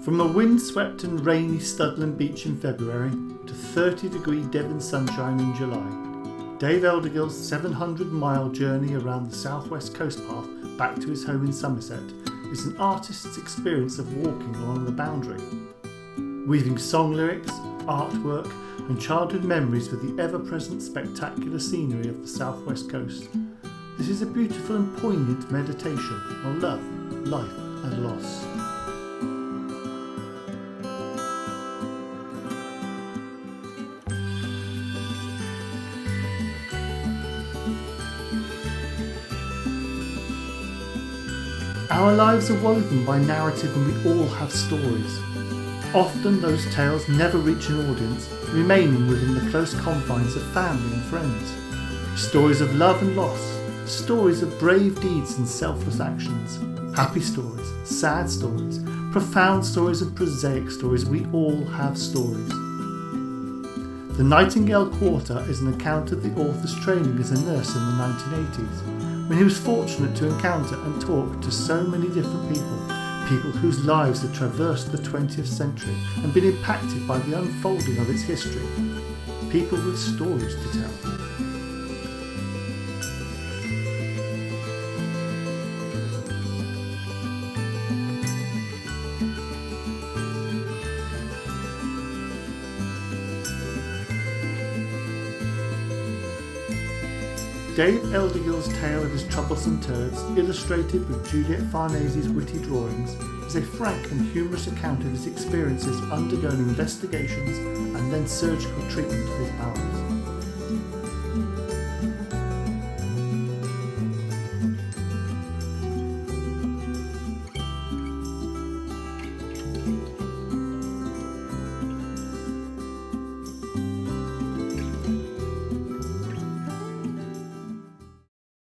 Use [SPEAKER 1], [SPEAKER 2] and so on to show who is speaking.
[SPEAKER 1] From a windswept and rainy Studland beach in February to 30-degree Devon sunshine in July, Dave Eldergill's 700-mile journey around the southwest coast path back to his home in Somerset is an artist's experience of walking along the boundary, weaving song lyrics, artwork and childhood memories with the ever-present spectacular scenery of the southwest coast. This is a beautiful and poignant meditation on love, life and loss. Our lives are woven by narrative and we all have stories. Often those tales never reach an audience, remaining within the close confines of family and friends. Stories of love and loss, stories of brave deeds and selfless actions, happy stories, sad stories, profound stories and prosaic stories. We all have stories. The Nightingale Quarter is an account of the author's training as a nurse in the 1980s, when he was fortunate to encounter and talk to so many different people whose lives had traversed the 20th century and been impacted by the unfolding of its history, people with stories to tell. Dave Eldergill's tale of his troublesome turds, illustrated with Juliet Farnese's witty drawings, is a frank and humorous account of his experiences undergoing investigations and then surgical treatment of his bowels.